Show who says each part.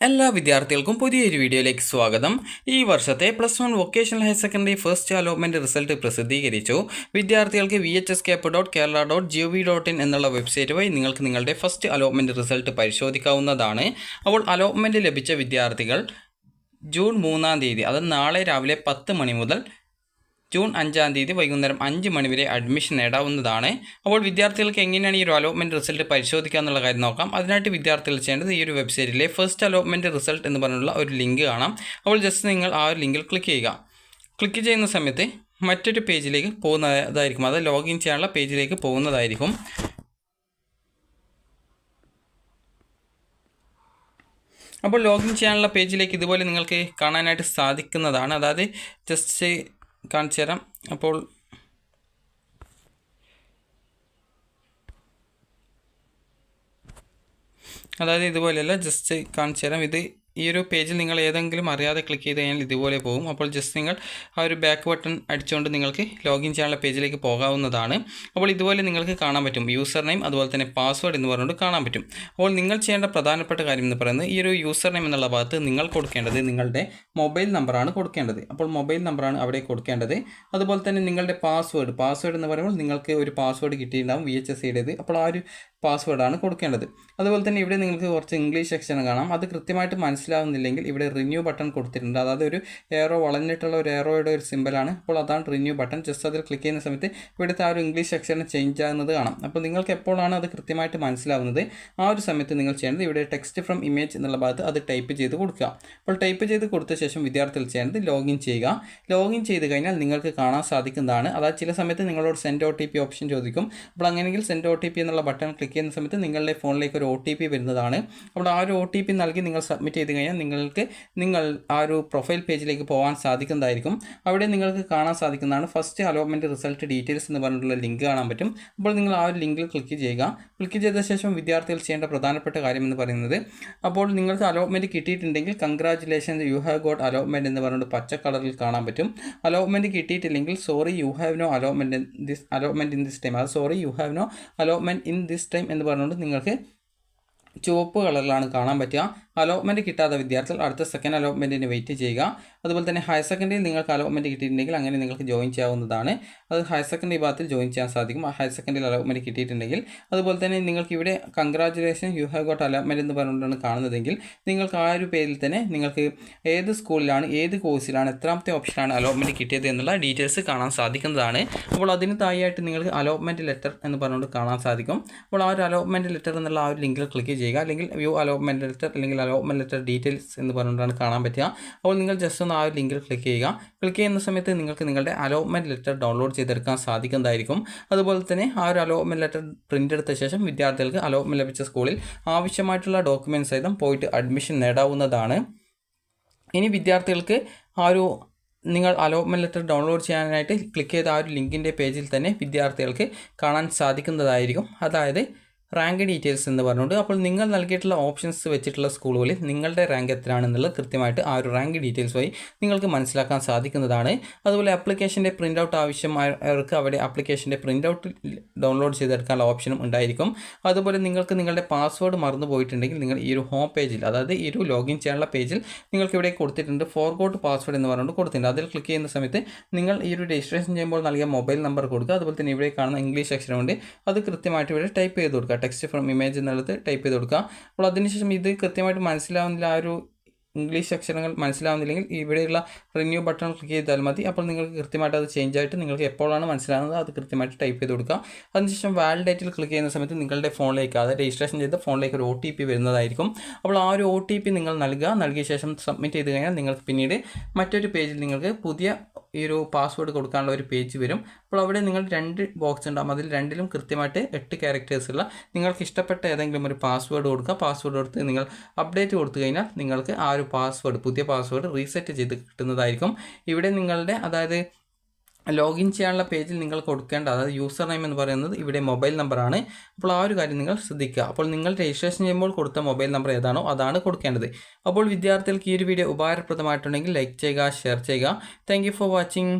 Speaker 1: എല്ലാ വിദ്യാർത്ഥികൾക്കും പുതിയൊരു വീഡിയോയിലേക്ക് സ്വാഗതം. ഈ വർഷത്തെ +1 vocational higher secondary first allotment result പ്രസിദ്ധീകരിച്ചു. വിദ്യാർത്ഥികൾക്ക് vhscap.kerala.gov.in എന്നുള്ള വെബ്സൈറ്റ് വഴി നിങ്ങൾക്ക് നിങ്ങളുടെ ഫസ്റ്റ് അലോട്ട്മെൻറ്റ് റിസൾട്ട് പരിശോധിക്കാവുന്നതാണ്. അപ്പോൾ അലോട്ട്മെൻറ്റ് ലഭിച്ച വിദ്യാർത്ഥികൾ ജൂൺ 3-ാം തീയതി, അതായത് നാളെ രാവിലെ 10 മണി മുതൽ ജൂൺ 5-ാം തീയതി വൈകുന്നേരം 5 മണി വരെ അഡ്മിഷൻ നേടാവുന്നതാണ്. അപ്പോൾ വിദ്യാർത്ഥികൾക്ക് എങ്ങനെയാണ് ഈ ഒരു അലോട്ട്മെൻറ്റ് റിസൾട്ട് പരിശോധിക്കുക എന്നുള്ള കാര്യം നോക്കാം. അതിനായിട്ട് വിദ്യാർത്ഥികൾ ചെയ്യേണ്ടത് ഈ ഒരു വെബ്സൈറ്റിലെ ഫസ്റ്റ് അലോട്ട്മെൻറ്റ് റിസൾട്ട് എന്ന് പറഞ്ഞുള്ള ഒരു ലിങ്ക് കാണാം. അപ്പോൾ ജസ്റ്റ് നിങ്ങൾ ആ ഒരു ലിങ്കിൽ ക്ലിക്ക് ചെയ്യുക. ക്ലിക്ക് ചെയ്യുന്ന സമയത്ത് മറ്റൊരു പേജിലേക്ക് പോകുന്നതായിരിക്കും, അത് ലോഗിൻ ചെയ്യാനുള്ള പേജിലേക്ക് പോകുന്നതായിരിക്കും. അപ്പോൾ ലോഗിൻ ചെയ്യാനുള്ള പേജിലേക്ക് ഇതുപോലെ നിങ്ങൾക്ക് കാണാനായിട്ട് സാധിക്കുന്നതാണ്. അതായത് ജസ്റ്റ് കാണിച്ചു തരാം. അപ്പോൾ അതായത് ഇതുപോലെയല്ല, ജസ്റ്റ് കാണിച്ചു തരാം. ഈ ഒരു പേജിൽ നിങ്ങൾ ഏതെങ്കിലും അറിയാതെ ക്ലിക്ക് ചെയ്ത് കഴിഞ്ഞാൽ ഇതുപോലെ പോകും. അപ്പോൾ ജസ്റ്റ് നിങ്ങൾ ആ ഒരു ബാക്ക് ബട്ടൺ അടിച്ചുകൊണ്ട് നിങ്ങൾക്ക് ലോഗിൻ ചെയ്യാനുള്ള പേജിലേക്ക് പോകാവുന്നതാണ്. അപ്പോൾ ഇതുപോലെ നിങ്ങൾക്ക് കാണാൻ പറ്റും യൂസർ നെയിം, അതുപോലെ തന്നെ പാസ്വേഡ് എന്ന് പറഞ്ഞുകൊണ്ട് കാണാൻ പറ്റും. അപ്പോൾ നിങ്ങൾ ചെയ്യേണ്ട പ്രധാനപ്പെട്ട കാര്യം എന്ന് പറയുന്നത് ഈ ഒരു യൂസർ നെയിം എന്നുള്ള ഭാഗത്ത് നിങ്ങൾ കൊടുക്കേണ്ടത് നിങ്ങളുടെ മൊബൈൽ നമ്പറാണ് കൊടുക്കേണ്ടത്. അപ്പോൾ മൊബൈൽ നമ്പറാണ് അവിടെ കൊടുക്കേണ്ടത്. അതുപോലെ തന്നെ നിങ്ങളുടെ പാസ്വേഡ് എന്ന് പറയുമ്പോൾ നിങ്ങൾക്ക് ഒരു പാസ്വേഡ് കിട്ടിയിട്ടുണ്ടാകും VHSCയുടേത്. അപ്പോൾ ആ ഒരു പാസ്വേഡാണ് കൊടുക്കേണ്ടത്. അതുപോലെ തന്നെ ഇവിടെ നിങ്ങൾക്ക് കുറച്ച് ഇംഗ്ലീഷ് സെക്ഷൻ കാണാം. അത് കൃത്യമായിട്ട് മനസ്സിലാവുന്നില്ലെങ്കിൽ ഇവിടെ റിന്യൂ ബട്ടൺ കൊടുത്തിട്ടുണ്ട്. അതായത് ഒരു ഏറോ, വളഞ്ഞിട്ടുള്ള ഒരു ഏറോയുടെ ഒരു സിമ്പലാണ്. അപ്പോൾ അതാണ് റിന്യൂ ബട്ടൺ. ജസ്റ്റ് അതിൽ ക്ലിക്ക് ചെയ്യുന്ന സമയത്ത് ഇവിടുത്തെ ആ ഒരു ഇംഗ്ലീഷ് സെക്ഷൻ ചേഞ്ച് ആകുന്നത് കാണാം. അപ്പോൾ നിങ്ങൾക്ക് എപ്പോഴാണ് അത് കൃത്യമായിട്ട് മനസ്സിലാവുന്നത്, ആ ഒരു സമയത്ത് നിങ്ങൾ ചെയ്യേണ്ടത് ഇവിടെ ടെക്സ്റ്റ് ഫ്രം ഇമേജ് എന്നുള്ള ഭാഗത്ത് അത് ടൈപ്പ് ചെയ്ത് കൊടുക്കുക. അപ്പോൾ ടൈപ്പ് ചെയ്ത് കൊടുത്ത ശേഷം വിദ്യാർത്ഥികൾ ചെയ്യേണ്ടത് ലോഗിൻ ചെയ്യുക. ലോഗിൻ ചെയ്ത് കഴിഞ്ഞാൽ നിങ്ങൾക്ക് കാണാൻ സാധിക്കുന്നതാണ്. അതായത് ചില സമയത്ത് നിങ്ങളോട് സെൻഡ് OTP ഓപ്ഷൻ ചോദിക്കും. അപ്പോൾ അങ്ങനെയെങ്കിൽ സെൻഡ് OTP എന്നുള്ള ബട്ടൺ ക്ലിക്ക് ചെയ്യുന്ന സമയത്ത് നിങ്ങളുടെ ഫോണിലേക്ക് ഒരു OTP വരുന്നതാണ്. അപ്പോൾ ആ ഒരു OTP നൽകി നിങ്ങൾ സബ്മിറ്റ് ചെയ്ത് കഴിഞ്ഞാൽ നിങ്ങൾ ആ ഒരു പ്രൊഫൈൽ പേജിലേക്ക് പോകാൻ സാധിക്കുന്നതായിരിക്കും. അവിടെ നിങ്ങൾക്ക് കാണാൻ സാധിക്കുന്നതാണ് ഫസ്റ്റ് അലോട്ട്മെൻറ്റ് റിസൾട്ട് ഡീറ്റെയിൽസ് എന്ന് പറഞ്ഞിട്ടുള്ള ലിങ്ക് കാണാൻ പറ്റും. അപ്പോൾ നിങ്ങൾ ആ ഒരു ലിങ്കിൽ ക്ലിക്ക് ചെയ്യുക. ക്ലിക്ക് ചെയ്ത ശേഷം വിദ്യാർത്ഥികൾ ചെയ്യേണ്ട പ്രധാനപ്പെട്ട കാര്യം എന്ന് പറയുന്നത്, അപ്പോൾ നിങ്ങൾക്ക് അലോട്ട്മെൻറ്റ് കിട്ടിയിട്ടുണ്ടെങ്കിൽ congratulations, you have got allotment എന്ന് പറഞ്ഞുകൊണ്ട് പച്ച കളറിൽ കാണാൻ പറ്റും. അലോട്ട്മെൻറ്റ് കിട്ടിയിട്ടില്ലെങ്കിൽ sorry you have no allotment in this time, അത് sorry you have no allotment in this time എന്ന് പറഞ്ഞുകൊണ്ട് നിങ്ങൾക്ക് ചുവപ്പ് കളറിലാണ് കാണാൻ പറ്റുക. അലോട്ട്മെൻറ്റ് കിട്ടാത്ത വിദ്യാർത്ഥികൾ അടുത്ത സെക്കൻഡ് അലോട്ട്മെൻറ്റിന് വെയിറ്റ് ചെയ്യുക. അതുപോലെ തന്നെ ഹയർ സെക്കൻഡറിയിൽ നിങ്ങൾക്ക് അലോട്ട്മെൻറ്റ് കിട്ടിയിട്ടുണ്ടെങ്കിൽ അങ്ങനെ നിങ്ങൾക്ക് ജോയിൻ ചെയ്യാവുന്നതാണ്. അത് ഹയർ സെക്കൻഡറി ഭാഗത്തിൽ ജോയിൻ ചെയ്യാൻ സാധിക്കും, ഹയർ സെക്കൻഡറിയിൽ അലോട്ട്മെൻറ്റ് കിട്ടിയിട്ടുണ്ടെങ്കിൽ. അതുപോലെ തന്നെ നിങ്ങൾക്ക് ഇവിടെ congratulation U have got allotment എന്ന് പറഞ്ഞുകൊണ്ടാണ് കാണുന്നതെങ്കിൽ നിങ്ങൾക്ക് ആ ഒരു പേരിൽ തന്നെ നിങ്ങൾക്ക് ഏത് സ്കൂളിലാണ്, ഏത് കോഴ്സിലാണ്, എത്രാമത്തെ ഓപ്ഷനാണ് അലോട്ട്മെൻറ്റ് കിട്ടിയത് എന്നുള്ള ഡീറ്റെയിൽസ് കാണാൻ സാധിക്കുന്നതാണ്. അപ്പോൾ അതിന് താഴെയായിട്ട് നിങ്ങൾക്ക് അലോട്ട്മെൻറ്റ് ലെറ്റർ എന്ന് പറഞ്ഞുകൊണ്ട് കാണാൻ സാധിക്കും. അപ്പോൾ ആ ഒരു അലോട്ട്മെൻറ്റ് ലെറ്റർ എന്നുള്ള ആ ഒരു ലിങ്കിൽ ക്ലിക്ക് ചെയ്യുക. അല്ലെങ്കിൽ വ്യൂ അലോട്ട്മെൻറ്റ് ലെറ്റർ അല്ലെങ്കിൽ അലോട്ട്മെൻറ്റ് ലെറ്റർ ഡീറ്റെയിൽസ് എന്ന് പറഞ്ഞുകൊണ്ടാണ് കാണാൻ പറ്റുക. അപ്പോൾ നിങ്ങൾ ജസ്റ്റ് ഒന്ന് ആ ഒരു ലിങ്കിൽ ക്ലിക്ക് ചെയ്യുക. ക്ലിക്ക് ചെയ്യുന്ന സമയത്ത് നിങ്ങൾക്ക് നിങ്ങളുടെ അലോട്ട്മെൻറ്റ് ലെറ്റർ ഡൗൺലോഡ് ചെയ്തെടുക്കാൻ സാധിക്കുന്നതായിരിക്കും. അതുപോലെ തന്നെ ആ ഒരു അലോട്ട്മെൻറ്റ് ലെറ്റർ പ്രിൻ്റ് എടുത്ത ശേഷം വിദ്യാർത്ഥികൾക്ക് അലോട്ട്മെൻറ്റ് ലഭിച്ച സ്കൂളിൽ ആവശ്യമായിട്ടുള്ള ഡോക്യുമെൻറ്റ്സ് സഹിതം പോയിട്ട് അഡ്മിഷൻ നേടാവുന്നതാണ്. ഇനി വിദ്യാർത്ഥികൾക്ക് ആ ഒരു നിങ്ങൾ അലോട്ട്മെൻറ്റ് ലെറ്റർ ഡൗൺലോഡ് ചെയ്യാനായിട്ട് ക്ലിക്ക് ചെയ്ത ആ ഒരു ലിങ്കിൻ്റെ പേജിൽ തന്നെ വിദ്യാർത്ഥികൾക്ക് കാണാൻ സാധിക്കുന്നതായിരിക്കും. അതായത് റാങ്ക് ഡീറ്റെയിൽസ് എന്ന് പറഞ്ഞുകൊണ്ട്, അപ്പോൾ നിങ്ങൾ നൽകിയിട്ടുള്ള ഓപ്ഷൻസ് വെച്ചിട്ടുള്ള സ്കൂളുകളിൽ നിങ്ങളുടെ റാങ്ക് എത്രയാണെന്നുള്ളത് കൃത്യമായിട്ട് ആ ഒരു റാങ്ക് ഡീറ്റെയിൽസ് വഴി നിങ്ങൾക്ക് മനസ്സിലാക്കാൻ സാധിക്കുന്നതാണ്. അതുപോലെ ആപ്ലിക്കേഷൻ്റെ പ്രിൻ്റ് ഔട്ട് ആവശ്യമായവർക്ക് അവിടെ ആപ്ലിക്കേഷൻ്റെ പ്രിൻ്റ് ഔട്ട് ഡൗൺലോഡ് ചെയ്തെടുക്കാനുള്ള ഓപ്ഷനും ഉണ്ടായിരിക്കും. അതുപോലെ നിങ്ങൾക്ക് നിങ്ങളുടെ പാസ്വേഡ് മറന്നു പോയിട്ടുണ്ടെങ്കിൽ നിങ്ങൾ ഈ ഒരു ഹോം പേജിൽ, അതായത് ഈ ഒരു ലോഗിൻ ചെയ്യാനുള്ള പേജിൽ നിങ്ങൾക്ക് ഇവിടെ കൊടുത്തിട്ടുണ്ട് ഫോർഗോട്ട് പാസ്വേഡ് എന്ന് പറഞ്ഞുകൊണ്ട് കൊടുത്തിട്ടുണ്ട്. അതിൽ ക്ലിക്ക് ചെയ്യുന്ന സമയത്ത് നിങ്ങൾ ഈ ഒരു രജിസ്ട്രേഷൻ ചെയ്യുമ്പോൾ നൽകിയ മൊബൈൽ നമ്പർ കൊടുക്കുക. അതുപോലെ തന്നെ ഇവിടെ കാണുന്ന ഇംഗ്ലീഷ് അക്ഷരമുണ്ട്, അത് കൃത്യമായിട്ട് ഇവിടെ ടൈപ്പ് ചെയ്ത് കൊടുക്കുക. ടെക്സ്റ്റ് ഫ്രം ഇമേജ് എന്നുള്ളത് ടൈപ്പ് ചെയ്ത് കൊടുക്കുക. അപ്പോൾ അതിനുശേഷം ഇത് കൃത്യമായിട്ട് മനസ്സിലാവുന്നില്ല, ആ ഒരു ഇംഗ്ലീഷ് അക്ഷരങ്ങൾ മനസ്സിലാവുന്നില്ലെങ്കിൽ ഇവിടെയുള്ള റിന്യൂ ബട്ടൺ ക്ലിക്ക് ചെയ്താൽ മതി. അപ്പോൾ നിങ്ങൾക്ക് കൃത്യമായിട്ട് അത് ചേഞ്ച് ആയിട്ട് നിങ്ങൾക്ക് എപ്പോഴാണ് മനസ്സിലാകുന്നത് അത് കൃത്യമായിട്ട് ടൈപ്പ് ചെയ്ത് കൊടുക്കുക. അതിനുശേഷം വാലിഡേറ്റിൽ ക്ലിക്ക് ചെയ്യുന്ന സമയത്ത് നിങ്ങളുടെ ഫോണിലേക്ക്, അതായത് രജിസ്ട്രേഷൻ ചെയ്ത ഫോണിലേക്ക് ഒരു OTP വരുന്നതായിരിക്കും. അപ്പോൾ ആ ഒരു OTP നിങ്ങൾ നൽകിയ ശേഷം സബ്മിറ്റ് ചെയ്ത് കഴിഞ്ഞാൽ നിങ്ങൾക്ക് പിന്നീട് മറ്റൊരു പേജിൽ നിങ്ങൾക്ക് പുതിയ ഈ ഒരു പാസ്വേഡ് കൊടുക്കാനുള്ള ഒരു പേജ് വരും. അപ്പോൾ അവിടെ നിങ്ങൾ 2 ബോക്സ് ഉണ്ടാകും. അതിൽ രണ്ടിലും കൃത്യമായിട്ട് 8 ക്യാരക്ടേഴ്സുള്ള നിങ്ങൾക്ക് ഇഷ്ടപ്പെട്ട ഏതെങ്കിലും ഒരു പാസ്വേഡ് കൊടുക്കുക. പാസ്വേഡ് കൊടുത്ത് നിങ്ങൾ അപ്ഡേറ്റ് കൊടുത്തു കഴിഞ്ഞാൽ നിങ്ങൾക്ക് ആ ഒരു പുതിയ പാസ്വേഡ് റീസെറ്റ് ചെയ്ത് കിട്ടുന്നതായിരിക്കും. ഇവിടെ നിങ്ങളുടെ, അതായത് ലോഗിൻ ചെയ്യാനുള്ള പേജിൽ നിങ്ങൾ കൊടുക്കേണ്ട, അതായത് യൂസർ നെയിം എന്ന് പറയുന്നത് ഇവിടെ മൊബൈൽ നമ്പറാണ്. അപ്പോൾ ആ ഒരു കാര്യം നിങ്ങൾ ശ്രദ്ധിക്കുക. അപ്പോൾ നിങ്ങൾ രജിസ്ട്രേഷൻ ചെയ്യുമ്പോൾ കൊടുത്ത മൊബൈൽ നമ്പർ ഏതാണോ അതാണ് കൊടുക്കേണ്ടത്. അപ്പോൾ വിദ്യാർത്ഥികൾക്ക് ഈ ഒരു വീഡിയോ ഉപകാരപ്രദമായിട്ടുണ്ടെങ്കിൽ ലൈക്ക് ചെയ്യുക, ഷെയർ ചെയ്യുക. Thank you for watching.